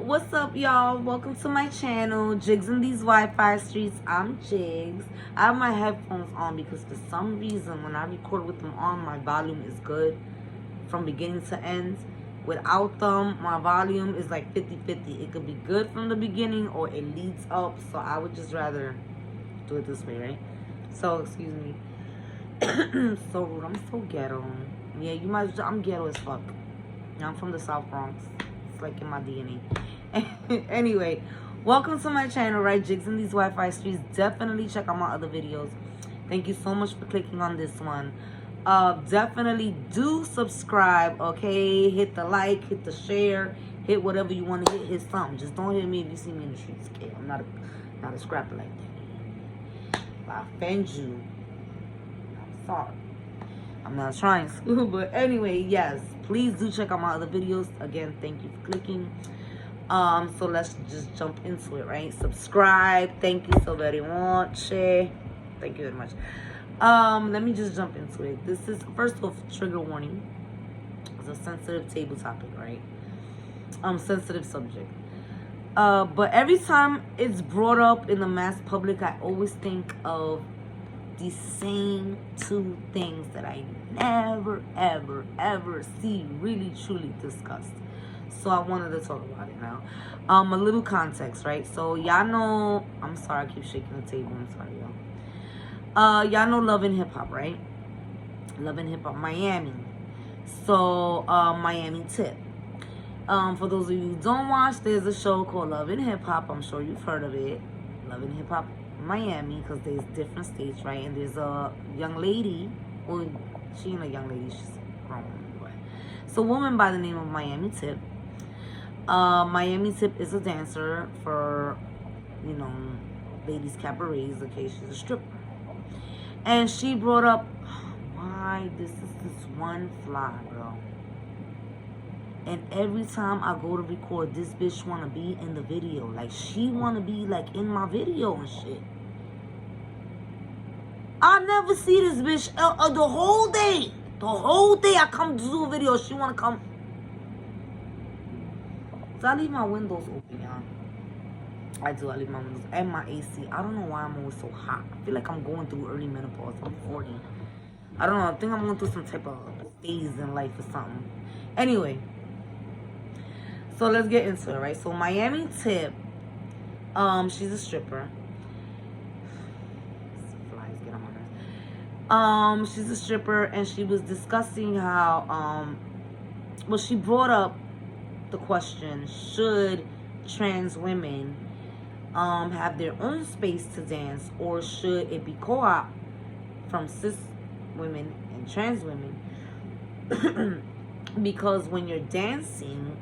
What's up, y'all? Welcome to my channel, Jigs in these Wi-Fi streets. I'm Jigs. I have my headphones on because for some reason when I record with them on, my volume is good from beginning to end. Without them, my volume is like 50-50. It could be good from the beginning or it leads up. So I would just rather do it this way, right? So, excuse me. So rude. I'm so ghetto. Yeah, you might. I'm ghetto as fuck. I'm from the South Bronx. It's like in my DNA. Anyway, welcome to my channel, right? Jigs in these Wi-Fi streets. Definitely check out my other videos. Thank you so much for clicking on this one. Definitely do subscribe, okay? Hit the like, hit the share, hit whatever you want to hit. Hit something. Just don't hit me if you see me in the streets, okay? I'm not a scrapper like that. If I offend you, I'm sorry. I'm not trying to, but anyway, yes, please do check out my other videos. Again, thank you for clicking. So let's just jump into it, right? Subscribe. Thank you so very much. Share. Thank you very much. Let me just jump into it. This is, first off, trigger warning. It's a sensitive table topic, right? Sensitive subject. But every time it's brought up in the mass public, I always think of the same two things that I never, ever see really, truly discussed. So I wanted to talk about it now. A little context, right? So y'all know, I'm sorry, I keep shaking the table. I'm sorry, y'all. Y'all know Love and Hip Hop, right? Love and Hip Hop Miami. So, Miami Tip. For those of you who don't watch, there's a show called Love and Hip Hop. I'm sure you've heard of it. Love and Hip Hop Miami, because there's different states, right? And there's a young lady, well, she ain't a young lady, she's grown, but it's a woman by the name of Miami Tip. Miami Tip is a dancer for, you know, ladies cabarets. Okay, she's a stripper, and she brought up, why this one fly, bro. And every time I go to record, this bitch wanna be in the video. Like, she wanna be, like, in my video and shit. I never see this bitch the whole day. The whole day I come to do a video, she wanna come. So I leave my windows open, y'all. I do, I leave my windows and my AC. I don't know why I'm always so hot. I feel like I'm going through early menopause. I'm 40. I don't know, I think I'm going through some type of phase in life or something. Anyway. So let's get into it, right? So Miami Tip, she's a stripper. Flies get on my nerves. She's a stripper, and she was discussing how, well, she brought up the question: should trans women have their own space to dance, or should it be co-op from cis women and trans women? Because when you're dancing,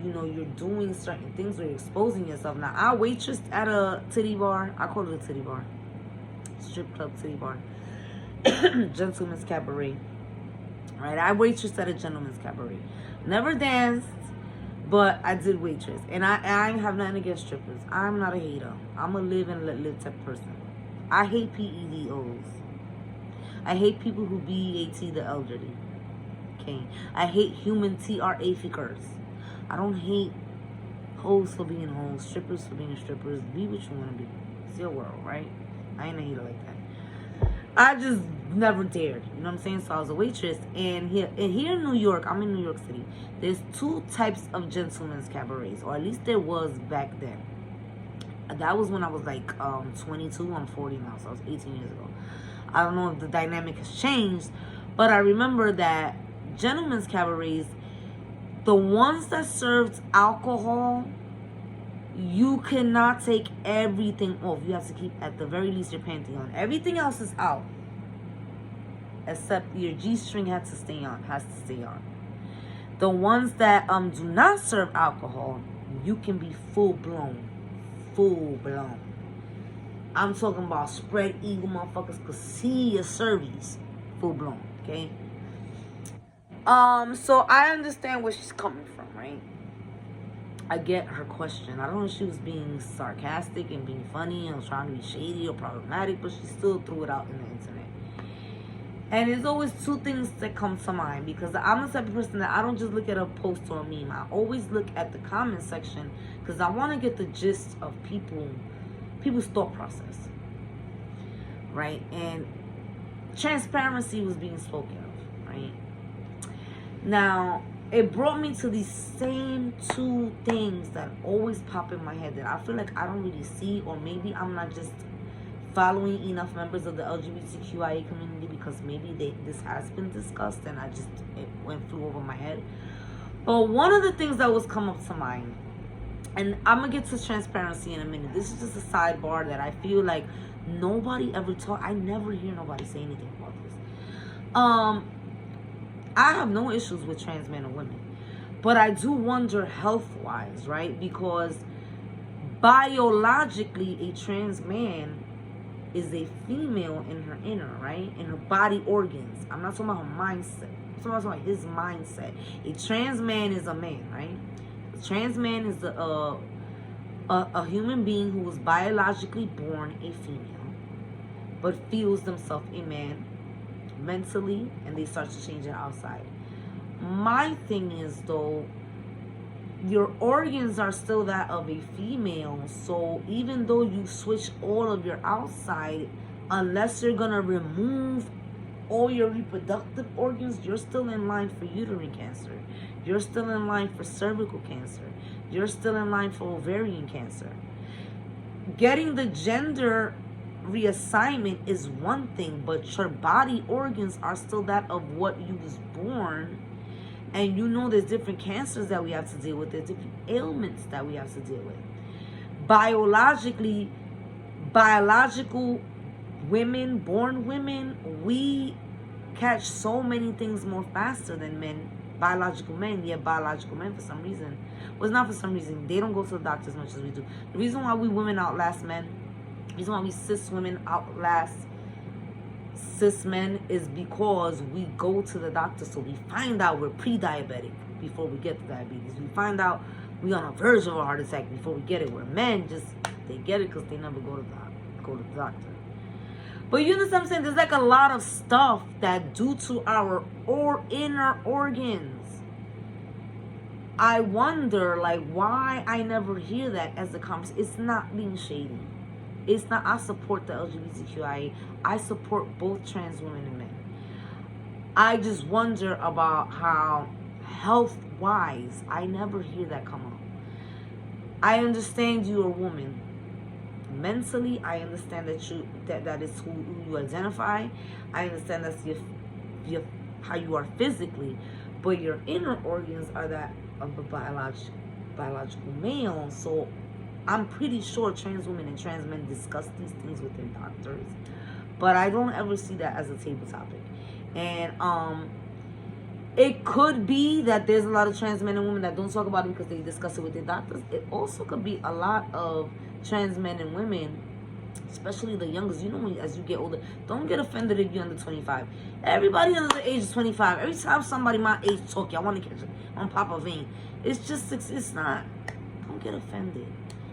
you know, you're doing certain things where you're exposing yourself. Now, I waitressed at a titty bar. I call it a titty bar. Strip club titty bar. Gentleman's Cabaret. Right? I waitressed at a gentleman's cabaret. Never danced, but I did waitress. And I have nothing against strippers. I'm not a hater. I'm a live and let live type person. I hate PEDOs. I hate people who BEAT the elderly. Okay? I hate human TRA figures. I don't hate hoes for being hoes, strippers for being strippers. Be what you want to be. It's your world, right? I ain't a hater like that. I just never dared. You know what I'm saying? So I was a waitress. And here in New York, I'm in New York City, there's two types of gentlemen's cabarets. Or at least there was back then. That was when I was like 22. I'm 40 now, so I was 18 years ago. I don't know if the dynamic has changed, but I remember that gentlemen's cabarets, the ones that served alcohol, you cannot take everything off. You have to keep, at the very least, your panty on. Everything else is out, except your G-string has to stay on. The ones that do not serve alcohol, you can be full blown. I'm talking about spread eagle motherfuckers could see your cervix full blown. Okay. So I understand where she's coming from, right? I get her question. I don't know if she was being sarcastic and being funny or trying to be shady or problematic, but she still threw it out in the internet. And there's always two things that come to mind, because I'm the type of person that I don't just look at a post or a meme. I always look at the comment section, because I want to get the gist of people's thought process, right? And transparency was being spoken of, right? Now, it brought me to these same two things that always pop in my head that I feel like I don't really see, or maybe I'm not just following enough members of the LGBTQIA community, because maybe this has been discussed and it flew over my head. But one of the things that was come up to mind, and I'm gonna get to transparency in a minute. This is just a sidebar that I feel like nobody ever talk. I never hear nobody say anything about this. I have no issues with trans men and women, but I do wonder health-wise, right? Because biologically, a trans man is a female in her inner, right? In her body organs. I'm not talking about her mindset. I'm talking about his mindset. A trans man is a man, right? A trans man is a human being who was biologically born a female, but feels themselves a man mentally, and they start to change it outside. My thing is, though, your organs are still that of a female, so even though you switch all of your outside, unless you're gonna remove all your reproductive organs, you're still in line for uterine cancer, you're still in line for cervical cancer, you're still in line for ovarian cancer. Getting the gender reassignment is one thing, but your body organs are still that of what you was born. And you know there's different cancers that we have to deal with, there's different ailments that we have to deal with. Biological women, born women, we catch so many things more faster than men. Biological men, biological men for some reason. Well, it's not for some reason. They don't go to the doctor as much as we do. The reason why we women outlast men, the reason why we cis women outlast cis men is because we go to the doctor, so we find out we're pre-diabetic before we get the diabetes. We find out we're on a verge of a heart attack before we get it. Where men they get it because they never go to the doctor. But you understand what I'm saying? There's like a lot of stuff that due to our inner organs, I wonder like why I never hear that as a conversation. It's not being shady. It's not. I support the LGBTQIA. I support both trans women and men. I just wonder about how health-wise, I never hear that come up. I understand you're a woman. Mentally, I understand that is who you identify. I understand that's your how you are physically, but your inner organs are that of a biological male. So I'm pretty sure trans women and trans men discuss these things with their doctors, but I don't ever see that as a table topic. And it could be that there's a lot of trans men and women that don't talk about it because they discuss it with their doctors. It also could be a lot of trans men and women, especially the youngest. You know, as you get older, don't get offended if you're under 25. Everybody under the age of 25, every time somebody my age talk, y'all want to catch it on Papa Vein. It's not. Don't get offended.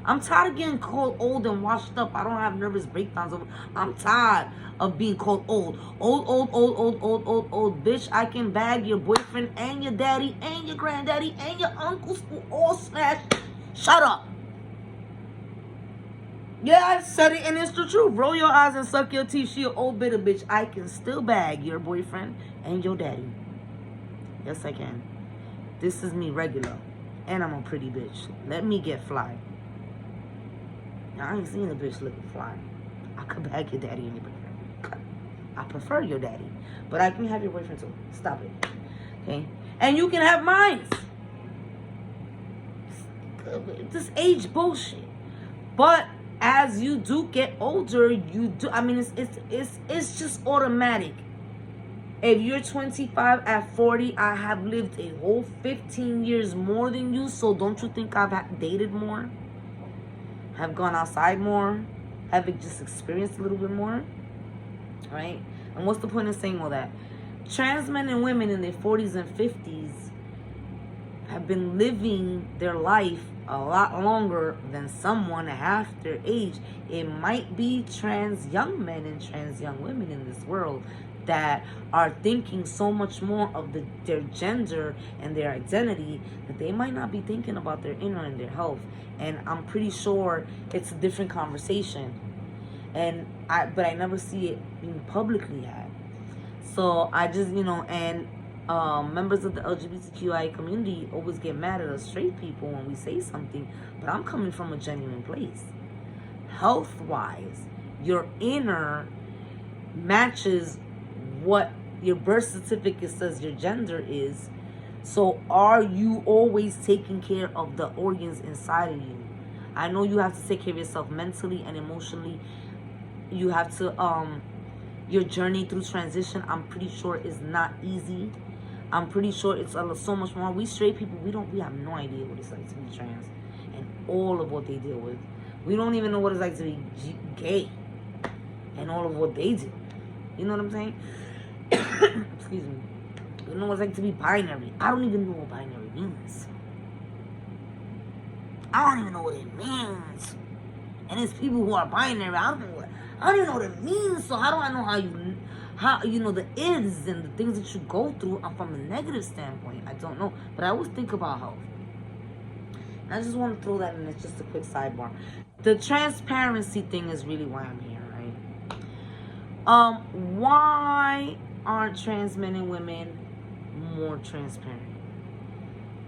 I'm tired of getting called old and washed up. I don't have nervous breakdowns over. I'm tired of being called old. Old, bitch. I can bag your boyfriend and your daddy and your granddaddy and your uncles who all smashed. Shut up. Yeah, I said it and it's the truth. Roll your eyes and suck your teeth. She an old bitter bitch. I can still bag your boyfriend and your daddy. Yes, I can. This is me regular. And I'm a pretty bitch. Let me get fly. Now, I ain't seen a bitch looking fly. I could bag your daddy and your boyfriend. I prefer your daddy. But I can have your boyfriend too. Stop it. Okay? And you can have mine. This age bullshit. But as you do get older, you do. I mean, it's just automatic. If you're 25 at 40, I have lived a whole 15 years more than you. So don't you think I've dated more? Have gone outside more? Have just experienced a little bit more? Right? And what's the point of saying all that? Trans men and women in their 40s and 50s have been living their life a lot longer than someone half their age. It might be trans young men and trans young women in this world that are thinking so much more of their gender and their identity that they might not be thinking about their inner and their health. And I'm pretty sure it's a different conversation. But I never see it being publicly had. So I just, and members of the LGBTQI community always get mad at us straight people when we say something, but I'm coming from a genuine place. Health-wise, your inner matches what your birth certificate says your gender is. So are you always taking care of the organs inside of you? I know you have to take care of yourself mentally and emotionally. You have to, your journey through transition, I'm pretty sure is not easy. I'm pretty sure it's so much more. We straight people, we have no idea what it's like to be trans and all of what they deal with. We don't even know what it's like to be gay and all of what they do. You know what I'm saying? Excuse me. We don't know what it's like to be binary. I don't even know what binary means. I don't even know what it means. And it's people who are binary. I don't even know what it means. So how do I know how the is and the things that you go through from a negative standpoint? I don't know. But I always think about health. And I just want to throw that in. It's just a quick sidebar. The transparency thing is really why I'm here, right? Why aren't trans men and women more transparent?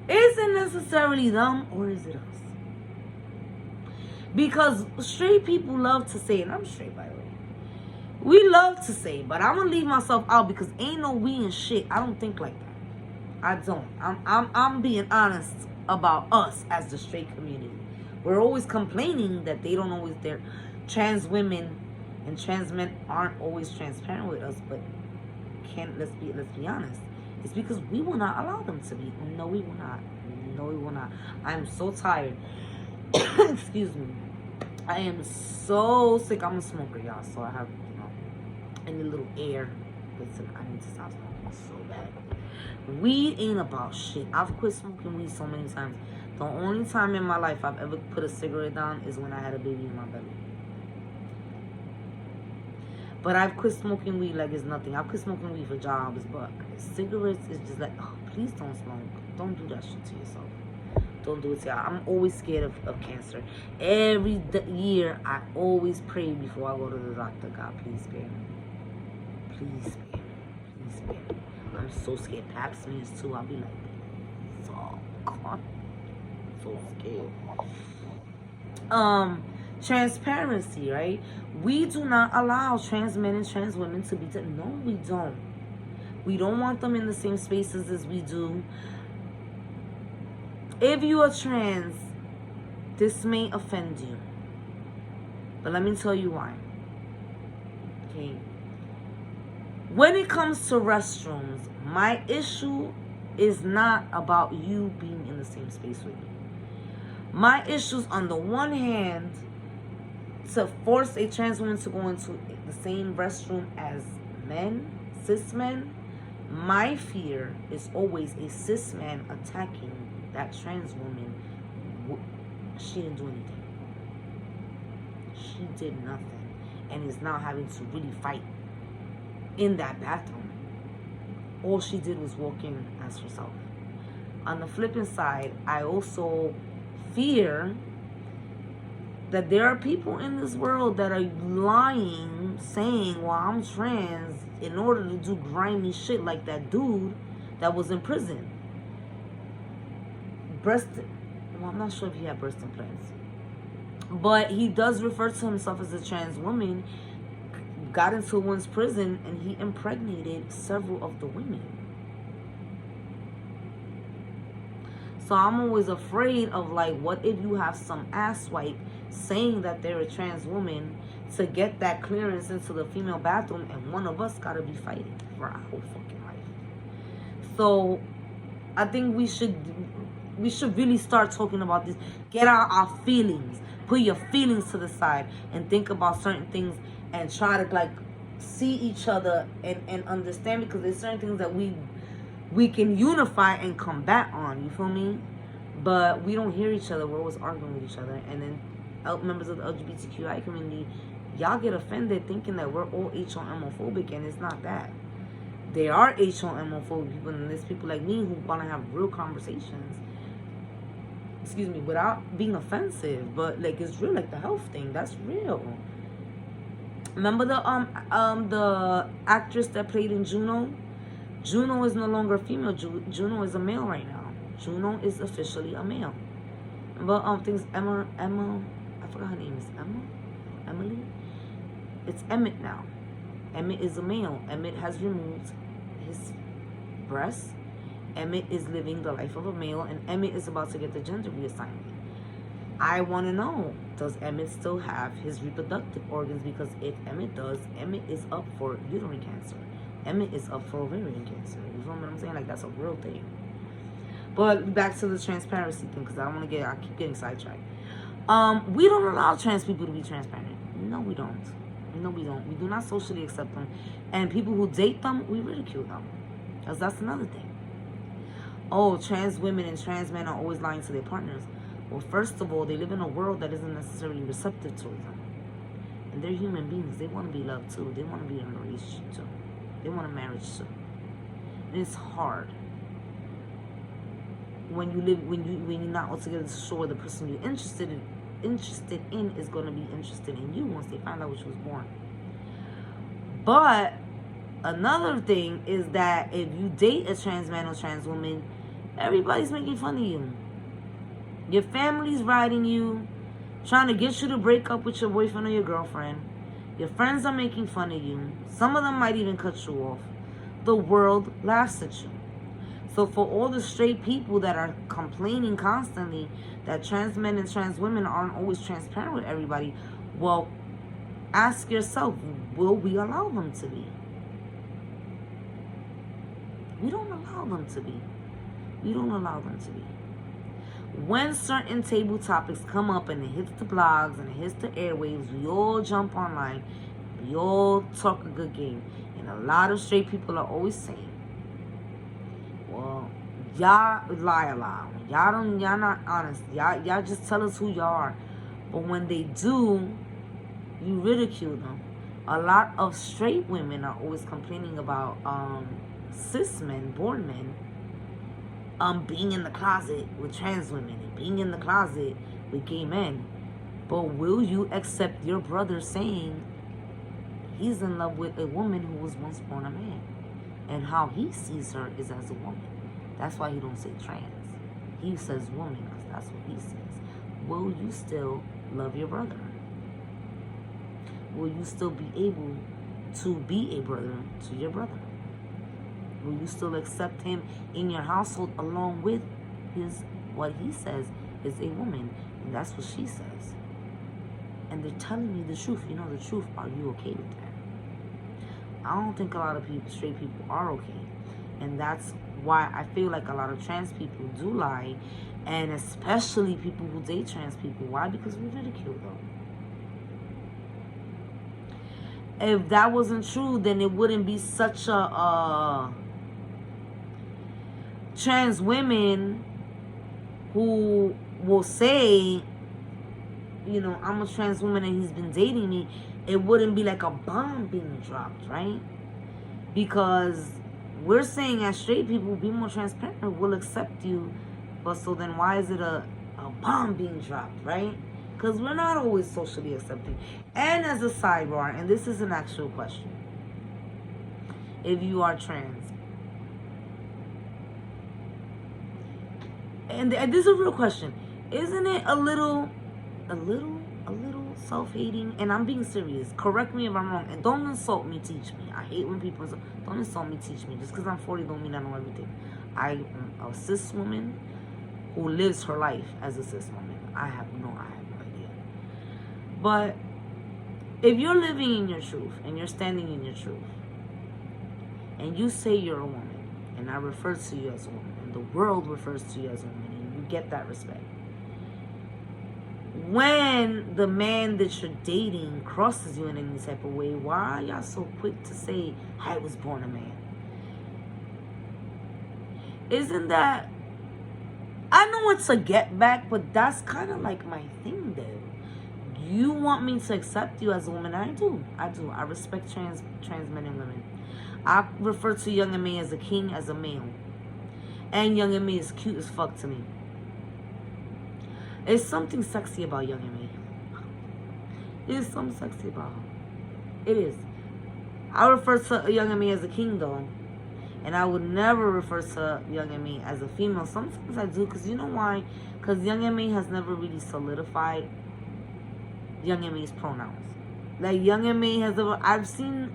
Is it necessarily them or is it us? Because straight people love to say, and I'm straight by the way, we love to say, but I'm gonna leave myself out because ain't no we and shit. I don't think like that. I don't. I'm being honest about us as the straight community. We're always complaining that they don't always, their trans women and trans men aren't always transparent with us, but let's be honest. It's because we will not allow them to be. No, we will not. No, we will not. I'm so tired. Excuse me. I am so sick. I'm a smoker, y'all. So I have, any little air. Listen, I need to stop smoking so bad. Weed ain't about shit. I've quit smoking weed so many times. The only time in my life I've ever put a cigarette down is when I had a baby in my belly. But I've quit smoking weed like it's nothing. I've quit smoking weed for jobs, but cigarettes is just like, oh, please don't smoke. Don't do that shit to yourself. Don't do it to y'all. I'm always scared of cancer. Every year, I always pray before I go to the doctor. God, please spare me. Please spare me. Please spare me. I'm so scared. Pap smears too. I'll be like, oh, God. So scared. Transparency, right? We do not allow trans men and trans women to be no, we don't. We don't want them in the same spaces as we do. If you are trans, this may offend you. But let me tell you why. Okay. When it comes to restrooms, my issue is not about you being in the same space with me. My issues, on the one hand, to force a trans woman to go into the same restroom as men, cis men, my fear is always a cis man attacking that trans woman. She didn't do anything. She did nothing. And is now having to really fight in that bathroom. All she did was walk in as herself. On the flipping side, I also fear that there are people in this world that are lying, saying, well, I'm trans, in order to do grimy shit like that dude that was in prison. I'm not sure if he had breast implants. But he does refer to himself as a trans woman, got into one's prison, and he impregnated several of the women. So I'm always afraid of, like, what if you have some asswipe saying that they're a trans woman to get that clearance into the female bathroom, and one of us gotta be fighting for our whole fucking life. So I think we should really start talking about this. Get out our feelings. Put your feelings to the side and think about certain things and try to, like, see each other and understand, because there's certain things that we can unify and combat on, you feel me? But we don't hear each other. We're always arguing with each other. And then members of the LGBTQI community, y'all get offended thinking that we're all homophobic, and it's not that. There are HOMophobic people, and there's people like me who want to have real conversations, excuse me, without being offensive, but like it's real, like the health thing, that's real. Remember the actress that played in Juno? Juno is no longer a female. Juno is a male right now. Juno is officially a male. But things Emma, I forgot her name is Emily. It's Emmett now. Emmett is a male. Emmett has removed his breasts. Emmett is living the life of a male, and Emmett is about to get the gender reassignment. I want to know, does Emmett still have his reproductive organs? Because if Emmett does, Emmett is up for uterine cancer. Emmett is up for ovarian cancer. You feel what I'm saying? Like, that's a real thing. But back to the transparency thing, because I keep getting sidetracked. We don't allow trans people to be transparent. No, we don't. No, we don't. We do not socially accept them. And people who date them, we ridicule them. Because that's another thing. Oh, trans women and trans men are always lying to their partners. Well, first of all, they live in a world that isn't necessarily receptive to them. And they're human beings. They want to be loved too. They want to be in a relationship too. They want a marriage too. And it's hard when you're not altogether sure the person you're interested in is going to be interested in you once they find out what you was born. But another thing is that if you date a trans man or trans woman, everybody's making fun of you. Your family's writing you, trying to get you to break up with your boyfriend or your girlfriend. Your friends are making fun of you. Some of them might even cut you off. The world laughs at you. So for all the straight people that are complaining constantly that trans men and trans women aren't always transparent with everybody, well, ask yourself, will we allow them to be? We don't allow them to be. We don't allow them to be. When certain table topics come up and it hits the blogs and it hits the airwaves, we all jump online. We all talk a good game. And a lot of straight people are always saying, well, y'all lie a lot. Y'all not honest. Y'all just tell us who y'all are. But when they do, you ridicule them. A lot of straight women are always complaining about cis men, born men, being in the closet with trans women and being in the closet with gay men. But will you accept your brother saying he's in love with a woman who was once born a man? And how he sees her is as a woman. That's why he don't say trans. He says woman because that's what he says. Will you still love your brother? Will you still be able to be a brother to your brother? Will you still accept him in your household along with what he says is a woman? And that's what she says. And they're telling you the truth. You know the truth. Are you okay with that? I don't think a lot of people, straight people, are okay. And that's why I feel like a lot of trans people do lie. And especially people who date trans people. Why? Because we ridicule them. If that wasn't true, then it wouldn't be such a trans women who will say, you know, I'm a trans woman and he's been dating me. It wouldn't be like a bomb being dropped, right? Because we're saying as straight people, be more transparent, we'll accept you. But so then why is it a bomb being dropped, right? Because we're not always socially accepting. And as a sidebar, and this is an actual question, if you are trans, and this is a real question, isn't it a little self-hating? And I'm being serious. Correct me if I'm wrong. And don't insult me, teach me. I hate when people insult. Don't insult me, teach me. Just because I'm 40 don't mean I know everything. I am a cis woman who lives her life as a cis woman. I have no idea. But if you're living in your truth and you're standing in your truth and you say you're a woman and I refer to you as a woman and the world refers to you as a woman and you get that respect, when the man that you're dating crosses you in any type of way, why are y'all so quick to say, I was born a man? Isn't that, I know it's a get back, but that's kind of like my thing though. You want me to accept you as a woman? I do. I respect trans men and women. I refer to Young M.A as a king, as a male. And Young M.A is cute as fuck to me. There's something sexy about Young M.A. There's something sexy about her. It is. I refer to Young M.A as a king, though. And I would never refer to Young M.A as a female. Sometimes I do, because you know why? Because Young M.A has never really solidified Young M.A's pronouns. Like, Young M.A has ever... I've seen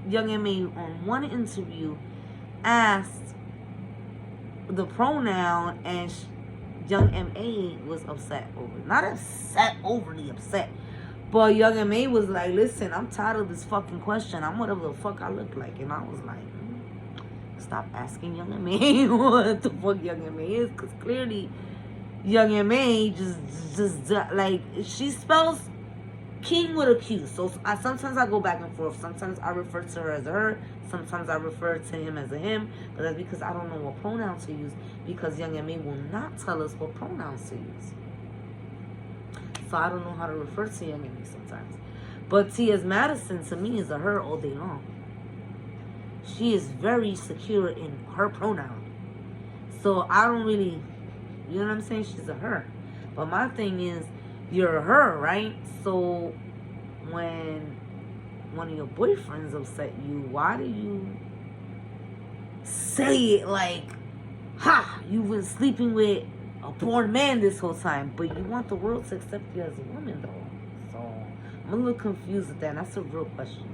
Young M.A on one interview asked the pronoun, and Young M.A was upset over it. Not upset, overly upset. But Young M.A was like, listen, I'm tired of this fucking question. I'm whatever the fuck I look like. And I was like, stop asking Young M.A what the fuck Young M.A is. Because clearly, Young M.A just like, she spells king with a Q. So sometimes I go back and forth. Sometimes I refer to her as a her. Sometimes I refer to him as a him. But that's because I don't know what pronouns to use. Because Young M.A will not tell us what pronouns to use. So I don't know how to refer to Young M.A sometimes. But T.S. Madison to me is a her all day long. She is very secure in her pronoun. So I don't really, you know what I'm saying? She's a her. But my thing is, you're a her, right? So when one of your boyfriends upset you, why do you say it like, ha, you've been sleeping with a born man this whole time, but you want the world to accept you as a woman, though? So I'm a little confused with that, and that's a real question.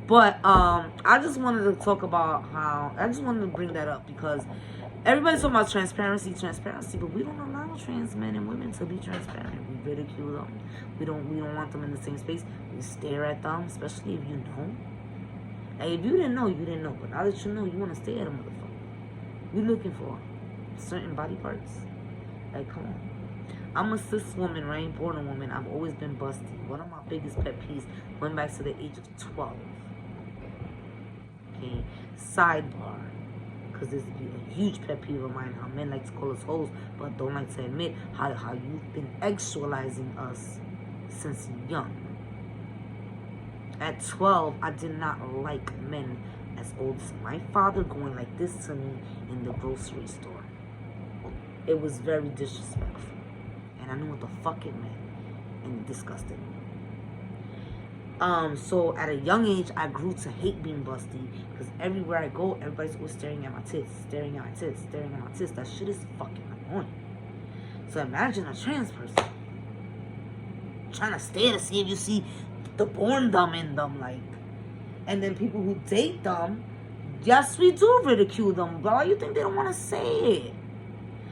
But I just wanted to talk about how, I just wanted to bring that up because everybody's talking about transparency, but we don't allow trans men and women to be transparent. We ridicule them. We don't want them in the same space. We stare at them, especially if you know. Like, if you didn't know, you didn't know. But now that you know, you want to stare at a motherfucker. You looking for certain body parts. Like, come on. I'm a cis woman, right? Born a woman. I've always been busty. One of my biggest pet peeves went back to the age of 12. Okay? Sidebar. Because this is a huge pet peeve of mine, how men like to call us hoes, but don't like to admit how you've been actualizing us since young. At 12, I did not like men as old as my father going like this to me in the grocery store. It was very disrespectful. And I knew what the fuck it meant. And it disgusted me. So at a young age, I grew to hate being busty. Because everywhere I go, everybody's always staring at my tits. Staring at my tits. Staring at my tits. That shit is fucking annoying. So imagine a trans person trying to stare to see if you see the born dumb in them. Like, and then people who date them, yes, we do ridicule them. But why you think they don't want to say it?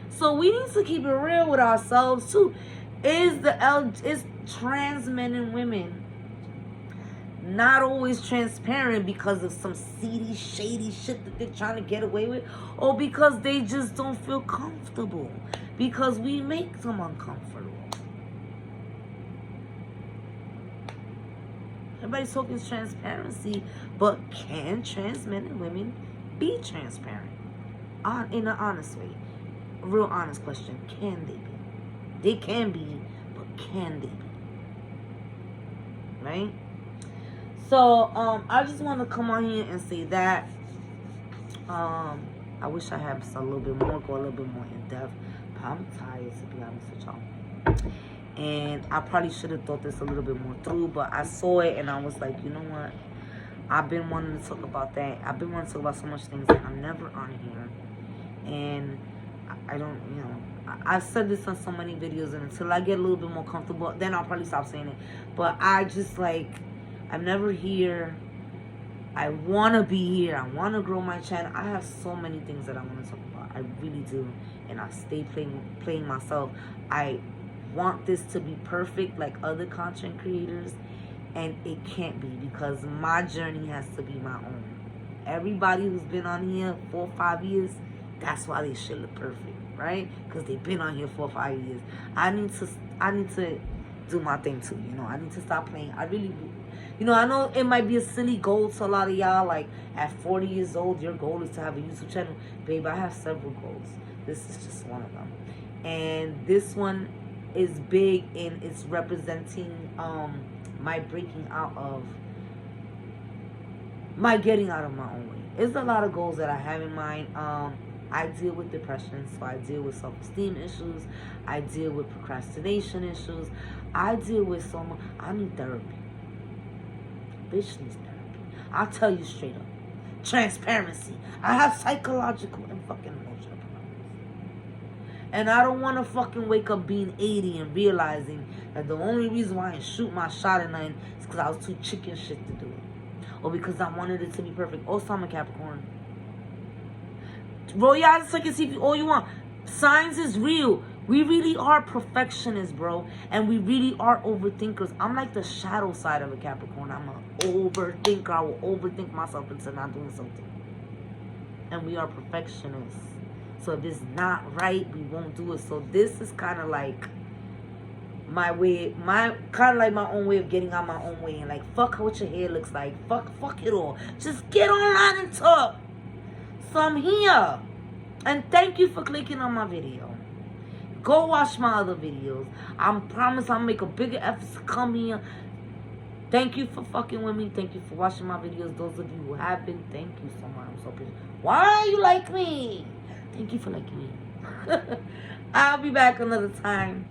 So we need to keep it real with ourselves too. Is trans men and women not always transparent because of some seedy, shady shit that they're trying to get away with? Or because they just don't feel comfortable? Because we make them uncomfortable. Everybody's talking transparency, but can trans men and women be transparent? In an honest way. A real honest question. Can they be? They can be, but can they be? Right? So, I just want to come on here and say that. I wish I had a little bit more, go a little bit more in depth. But I'm tired, to be honest with y'all. And I probably should have thought this a little bit more through, but I saw it and I was like, you know what? I've been wanting to talk about that. I've been wanting to talk about so much things that I'm never on here. And I don't, you know, I've said this on so many videos, and until I get a little bit more comfortable, then I'll probably stop saying it. But I just, like, I'm never here. I want to be here. I want to grow my channel. I have so many things that I want to talk about. I really do. And I stay playing myself. I want this to be perfect like other content creators. And it can't be, because my journey has to be my own. Everybody who's been on here 4 or 5 years, that's why they should look perfect, right? Because they've been on here 4 or 5 years. I need to do my thing too, you know. I need to stop playing. I really do. You know, I know it might be a silly goal to a lot of y'all. Like, at 40 years old, your goal is to have a YouTube channel. Babe, I have several goals. This is just one of them. And this one is big and it's representing my breaking out of my getting out of my own way. There's a lot of goals that I have in mind. I deal with depression, so I deal with self-esteem issues. I deal with procrastination issues. I deal with so much. I need therapy. Bitch needs therapy. I'll tell you straight up. Transparency. I have psychological and fucking emotional problems. And I don't want to fucking wake up being 80 and realizing that the only reason why I didn't shoot my shot at night is because I was too chicken shit to do it. Or because I wanted it to be perfect. Also, I'm a Capricorn. Roll your eyes so you can see all you want. Signs is real. We really are perfectionists, bro. And we really are overthinkers. I'm like the shadow side of a Capricorn. I'm an overthinker. I will overthink myself into not doing something. And we are perfectionists. So if it's not right, we won't do it. So this is kind of like my way, my own way of getting out my own way. And like, fuck what your hair looks like. Fuck it all. Just get online and talk. So I'm here. And thank you for clicking on my video. Go watch my other videos. I promise I'll make a bigger effort to come here. Thank you for fucking with me. Thank you for watching my videos. Those of you who have been, thank you so much. I'm so appreciative. Why you like me? Thank you for liking me. I'll be back another time.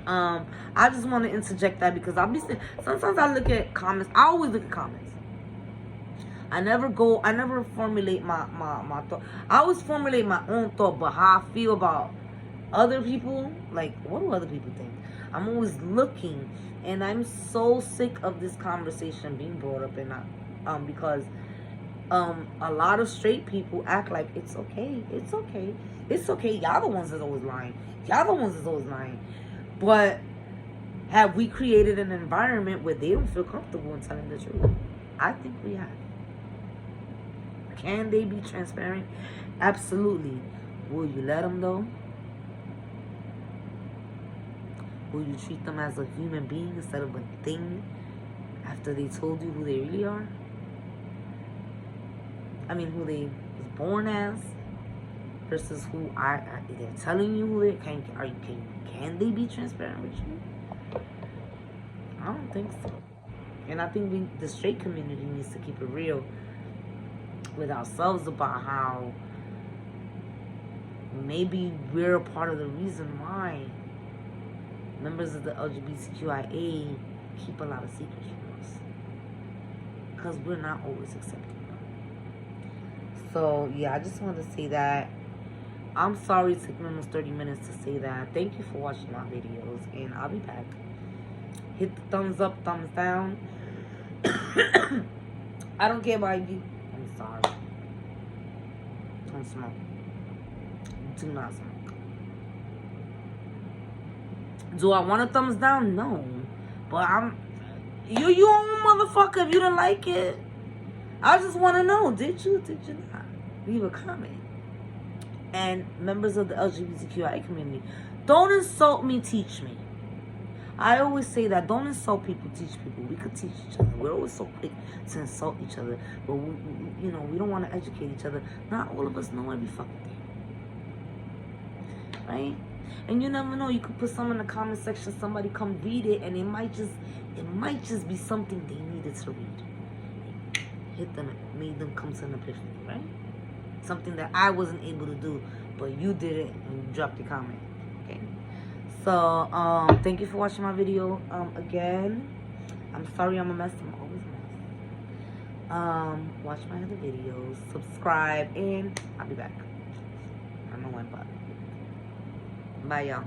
I just want to interject that because sometimes I look at comments. I always look at comments. I never formulate my thought. I always formulate my own thought, but how I feel about other people, like, what do other people think? I'm always looking, and I'm so sick of this conversation being brought up, and because a lot of straight people act like it's okay. Y'all the ones that's always lying. But have we created an environment where they don't feel comfortable in telling the truth? I think we have. Can they be transparent? Absolutely. Will you let them, though? Will you treat them as a human being instead of a thing after they told you who they really are? I mean, who they was born as versus who they're telling you who they can they be transparent with you? I don't think so. And I think the straight community needs to keep it real with ourselves about how maybe we're a part of the reason why members of the LGBTQIA keep a lot of secrets from us. Because we're not always accepting them. So, yeah, I just wanted to say that. I'm sorry it took me almost 30 minutes to say that. Thank you for watching my videos, and I'll be back. Hit the thumbs up, thumbs down. I don't care about you. I'm sorry. Don't smoke. Do not smoke. Do I want a thumbs down? No. But you own motherfucker if you didn't like it. I just want to know, did you not? Leave a comment. And members of the LGBTQI community, don't insult me, teach me. I always say that. Don't insult people, teach people. We could teach each other. We're always so quick to insult each other. But, we don't want to educate each other. Not all of us know every fucking thing. Right? And you never know. You could put some in the comment section. Somebody come read it. And it might just be something they needed to read. Hit them. Made them come to an epiphany. Right? Something that I wasn't able to do. But you did it. And you dropped your comment. Okay? So, thank you for watching my video. Again, I'm sorry I'm a mess. I'm always a mess. Watch my other videos. Subscribe. And I'll be back. I don't know when, but bye, y'all.